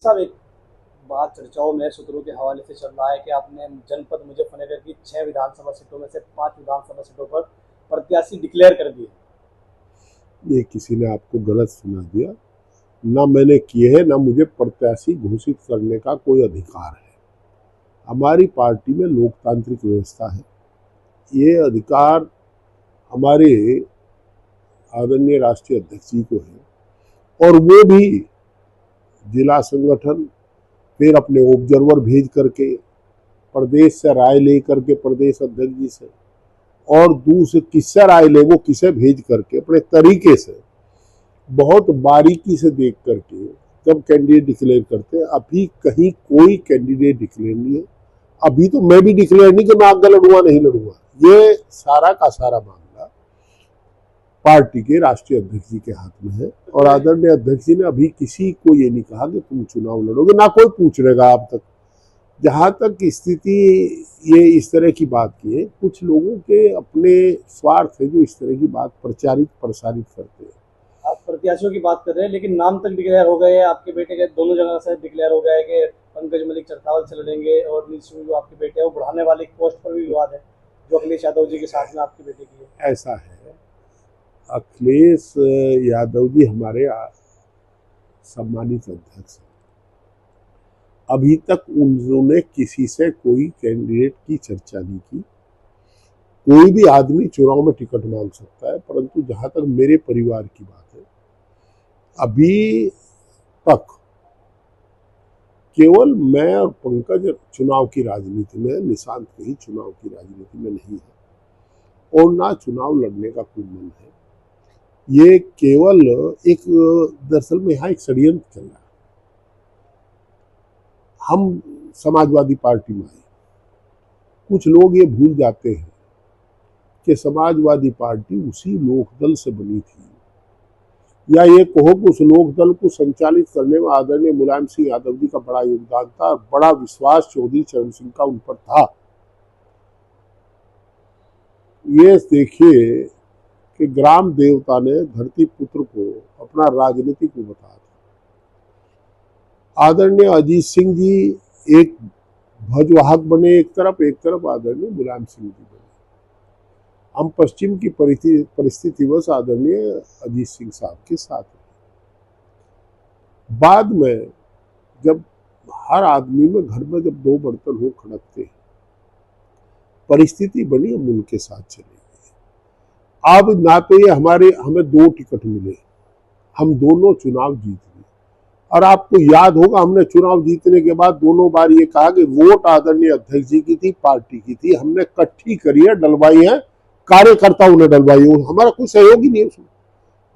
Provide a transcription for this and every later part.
साहब, एक बात चर्चाओं में सूत्रों के हवाले से चल रहा है कि आपने जनपद मुजफ्फरनगर की 6 विधानसभा सीटों में से 5 विधानसभा सीटों पर प्रत्याशी डिक्लेयर कर दिए। ये किसी ने आपको गलत सुना दिया। ना मैंने किए हैं, ना मुझे प्रत्याशी घोषित करने का कोई अधिकार है। हमारी पार्टी में लोकतांत्रिक व्यवस्था है। ये अधिकार हमारे आदरणीय राष्ट्रीय अध्यक्ष जी को है और वो भी जिला संगठन फिर अपने ऑब्जर्वर भेज करके प्रदेश से राय ले करके प्रदेश अध्यक्ष जी से और दूसरे किससे राय ले वो किसे भेज करके अपने तरीके से बहुत बारीकी से देख करके जब कैंडिडेट डिक्लेयर करते हैं। अभी कहीं कोई कैंडिडेट डिक्लेयर नहीं है। अभी तो मैं भी डिक्लेयर नहीं कि मैं आगे लड़ूंगा नहीं लड़ूंगा। ये सारा का सारा मामला पार्टी के राष्ट्रीय अध्यक्ष जी के हाथ में है और आदरणीय अध्यक्ष जी ने अभी किसी को ये नहीं कहा कि तुम चुनाव लड़ोगे, ना कोई पूछ रहेगा अब तक। जहाँ तक स्थिति ये इस तरह की बात की है, कुछ लोगों के अपने स्वार्थ है जो इस तरह की बात प्रचारित प्रसारित करते हैं। आप प्रत्याशियों की बात कर रहे हैं, लेकिन नाम तक डिक्लेयर हो गए हैं। आपके बेटे के दोनों जगह से डिक्लेयर हो गया है कि पंकज मलिक चरथावल से लड़ेंगे और नील सिंह जो आपके बेटे है वो बढ़ाने वाले पोस्ट पर भी विवाद है जो अखिलेश यादव जी के साथ में आपके बेटे की है। ऐसा है, अखिलेश यादव जी हमारे सम्मानित अध्यक्ष हैं। अभी तक उन्होंने किसी से कोई कैंडिडेट की चर्चा नहीं की। कोई भी आदमी चुनाव में टिकट मांग सकता है, परंतु जहां तक मेरे परिवार की बात है, अभी तक केवल मैं और पंकज चुनाव की राजनीति में, निशांत कहीं चुनाव की राजनीति में नहीं है और ना चुनाव लड़ने का कोई मन है। ये केवल एक दरअसल में यहाँ एक षड्यंत्र चल रहा है। हम समाजवादी पार्टी में आए, कुछ लोग ये भूल जाते हैं कि समाजवादी पार्टी उसी लोकदल से बनी थी, या ये कहो कि उस लोकदल को संचालित करने में आदरणीय मुलायम सिंह यादव जी का बड़ा योगदान था, बड़ा विश्वास चौधरी चरण सिंह का उन पर था। ये देखिए कि ग्राम देवता ने धरती पुत्र को अपना राजनीतिक वो बताया। आदरणीय अजीत सिंह जी एक ध्वजवाहक बने एक तरफ आदरणीय मुलायम सिंह जी बने। हम पश्चिम की परिस्थिति बस आदरणीय अजीत सिंह साहब के साथ हैं। बाद में जब हर आदमी में घर में जब दो बर्तन हो खड़कते हैं, परिस्थिति बनी, हम उनके साथ चले गए। अब ना तो ये हमें 2 टिकट मिले, हम दोनों चुनाव जीत गए। और आपको याद होगा हमने चुनाव जीतने के बाद दोनों बार ये कहा कि वोट आदरणीय अध्यक्ष जी की थी, पार्टी की थी, हमने इकट्ठी करी है, डलवाई है, कार्यकर्ताओं ने डलवाई है, हमारा कोई सहयोग ही नहीं है उसमें।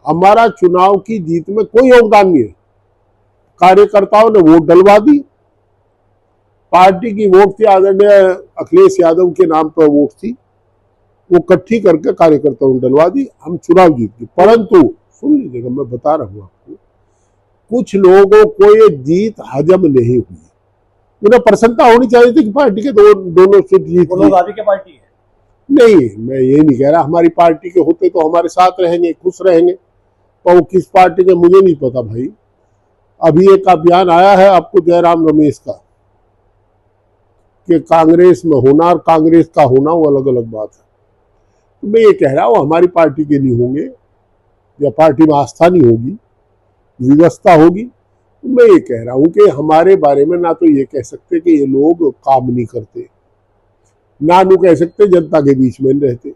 हमारा चुनाव की जीत में कोई योगदान नहीं है। कार्यकर्ताओं ने वोट डलवा दी। पार्टी की वोट थी, आदरणीय अखिलेश यादव के नाम पर वोट थी, वो इकट्ठी करके कार्यकर्ताओं ने डलवा दी, हम चुनाव जीत गए। परंतु सुन लीजिएगा, मैं बता रहा हूं आपको, कुछ लोगों को ये जीत हजम नहीं हुई। उन्हें प्रसन्नता होनी चाहिए थी कि पार्टी के दोनों सीट जीत के पार्टी है। नहीं, मैं ये नहीं कह रहा हमारी पार्टी के होते तो हमारे साथ रहेंगे, खुश रहेंगे, और वो किस पार्टी के मुझे नहीं पता भाई। अभी एक अभियान आया है आपको जयराम रमेश का कि कांग्रेस में होना और कांग्रेस का होना वो अलग अलग बात है। तो मैं ये कह रहा हूँ हमारी पार्टी के नहीं होंगे या पार्टी में आस्था नहीं होगी, व्यवस्था होगी। तो मैं ये कह रहा हूँ कि हमारे बारे में ना तो ये कह सकते कि ये लोग काम नहीं करते, ना नु कह सकते जनता के बीच में रहते,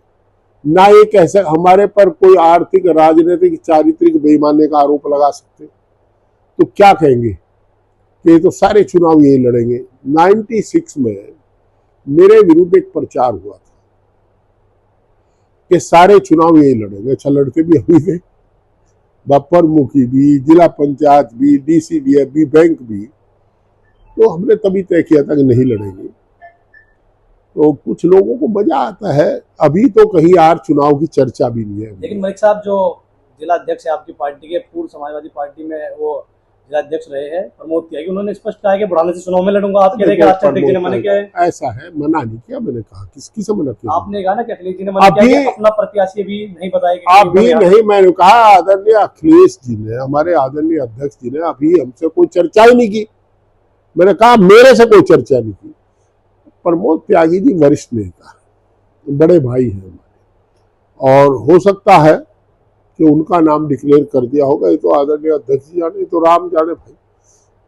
ना ये कह सकते हमारे पर कोई आर्थिक राजनीतिक चारित्रिक बेईमानी का आरोप लगा सकते। तो क्या कहेंगे कि ये तो सारे चुनाव यही लड़ेंगे। 96 में मेरे विरुद्ध एक प्रचार हुआ था कि सारे चुनाव यही लड़ेंगे। अच्छा, लड़ते भी अभी थे, प्रमुखी भी, जिला पंचायत भी, DCDF भी, बैंक भी। तो हमने तभी तय किया था कि नहीं लड़ेंगे। तो कुछ लोगों को मजा आता है। अभी तो कहीं यार चुनाव की चर्चा भी नहीं है। लेकिन मलिक साहब जो जिला अध्यक्ष है आपकी पार्टी के, पूर्व समाजवादी पार्टी में वो जिला अध्यक्ष रहे हैं प्रमोद तिवारी, उन्होंने स्पष्ट कहा कि बुढ़ाने से चुनाव में लड़ूंगा। आप कह रहे हैं राष्ट्रीय अध्यक्ष जी ने मना किया है। ऐसा है, मना नहीं किया। मैंने कहा किसकी से मना किया? आपने कहा ना कि अखिलेश जी ने मना किया कि अपना प्रत्याशी भी नहीं बताया। अभी नहीं, मैंने कहा आदरणीय अखिलेश जी ने, हमारे आदरणीय अध्यक्ष जी ने अभी हमसे कोई चर्चा ही नहीं की। मैंने कहा मेरे से कोई चर्चा नहीं की। प्रमोद त्यागी जी वरिष्ठ नेता, बड़े भाई हैं हमारे, और हो सकता है कि उनका नाम डिक्लेयर कर दिया होगा, ये तो आदरणीय अध्यक्ष जी जाने, तो राम जाने भाई।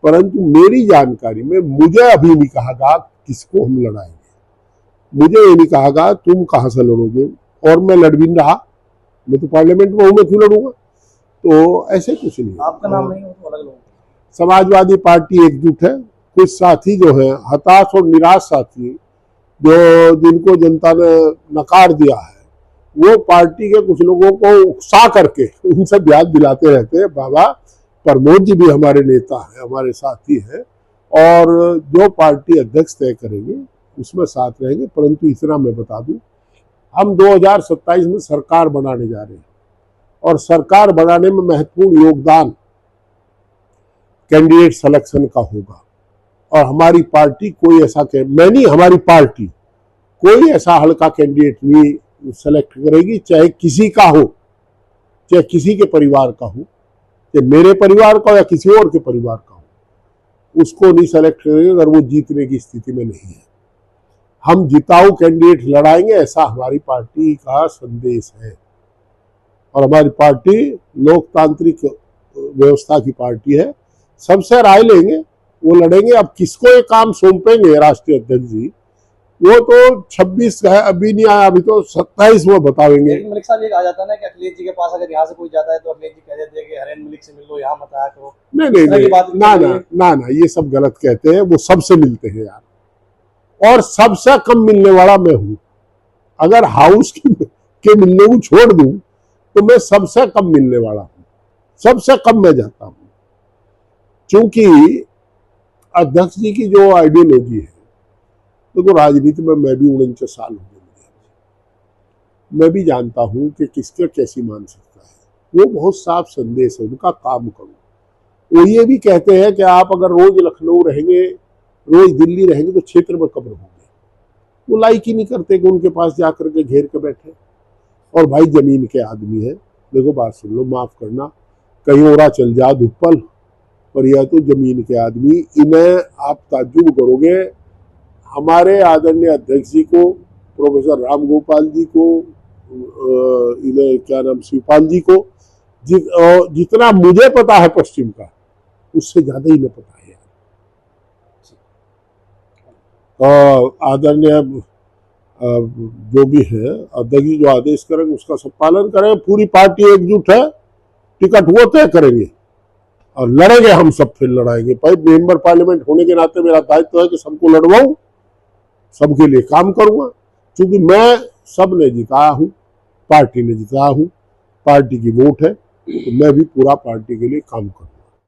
परंतु मेरी जानकारी में मुझे अभी नहीं कहा गया किसको हम लड़ाएंगे, मुझे ये नहीं कहा गया तुम कहाँ से लड़ोगे, और मैं लड़ भी नहीं रहा, मैं तो पार्लियामेंट में हूँ, मैं क्यों लड़ूंगा। तो ऐसे कुछ नहीं, आपका नाम नहीं हो तो अलग लोग। समाजवादी पार्टी एकजुट है। कुछ साथी जो है हताश और निराश साथी, जो जिनको जनता ने नकार दिया है, वो पार्टी के कुछ लोगों को उकसा करके उनसे याद दिलाते रहते हैं, बाबा प्रमोद जी भी हमारे नेता हैं, हमारे साथी हैं, और जो पार्टी अध्यक्ष तय करेंगे उसमें साथ रहेंगे। परंतु इतना मैं बता दूं, हम 2027 में सरकार बनाने जा रहे हैं, और सरकार बनाने में महत्वपूर्ण योगदान कैंडिडेट सिलेक्शन का होगा। और हमारी पार्टी कोई ऐसा, मैं नहीं, हमारी पार्टी कोई ऐसा हल्का कैंडिडेट नहीं सेलेक्ट करेगी, चाहे किसी का हो, चाहे किसी के परिवार का हो, चाहे मेरे परिवार का हो या किसी और के परिवार का हो, उसको नहीं सेलेक्ट करेगी अगर वो जीतने की स्थिति में नहीं है। हम जिताऊ कैंडिडेट लड़ाएंगे, ऐसा हमारी पार्टी का संदेश है। और हमारी पार्टी लोकतांत्रिक व्यवस्था की पार्टी है, सबसे राय लेंगे, वो लड़ेंगे। अब किसको ये काम सौंपेंगे राष्ट्रीय अध्यक्ष जी, वो तो 26 है, अभी नहीं आया, अभी तो 27 में बताएंगे। मलिक साहब ये कहा जाता है ना कि अखिलेश जी के पास अगर यहाँ से कोई जाता है तो अखिलेश जी कह देते हैं कि हरेन मलिक से मिल लो, यहाँ मत आया करो। नहीं, ना, ये सब गलत कहते हैं, वो सबसे मिलते हैं यार, और सबसे कम मिलने वाला मैं हूं। अगर हाउस के मिलने को छोड़ दूं तो मैं सबसे कम मिलने वाला हूं, सबसे कम मैं जाता हूं, क्योंकि अध्यक्ष जी की जो आइडियोलॉजी है, तो राजनीति में मैं भी 49 साल हो गए, मैं भी जानता हूं कि किसके कैसी मानसिकता है। वो बहुत साफ संदेश है, उनका काम करो। वो ये भी कहते हैं कि आप अगर रोज लखनऊ रहेंगे, रोज दिल्ली रहेंगे तो क्षेत्र में कब रहोगे। वो लाइक ही नहीं करते कि उनके पास जाकर के घेर के बैठे। और भाई जमीन के आदमी है, देखो बात सुन लो, माफ करना, कहीं ओरा चल जा धुप्पल, पर यह तो जमीन के आदमी, इन्हें आप ताज्जुब करोगे। हमारे आदरणीय अध्यक्ष जी को, प्रोफेसर राम गोपाल जी को, इन्हें क्या नाम, शिवपाल जी को, जितना मुझे पता है पश्चिम का, उससे ज्यादा ही नहीं पता है। आदरणीय जो भी है अध्यक्ष जी जो आदेश करेंगे उसका सब पालन करें। पूरी पार्टी एकजुट है, टिकट वो तय करेंगे और लड़ेंगे, हम सब फिर लड़ाएंगे। भाई मेंबर पार्लियामेंट होने के नाते मेरा दायित्व है कि सबको लड़वाऊं, सबके लिए काम करूंगा, क्योंकि मैं सब ने जिताया हूं, पार्टी ने जिताया हूं, पार्टी की वोट है, तो मैं भी पूरा पार्टी के लिए काम करूंगा।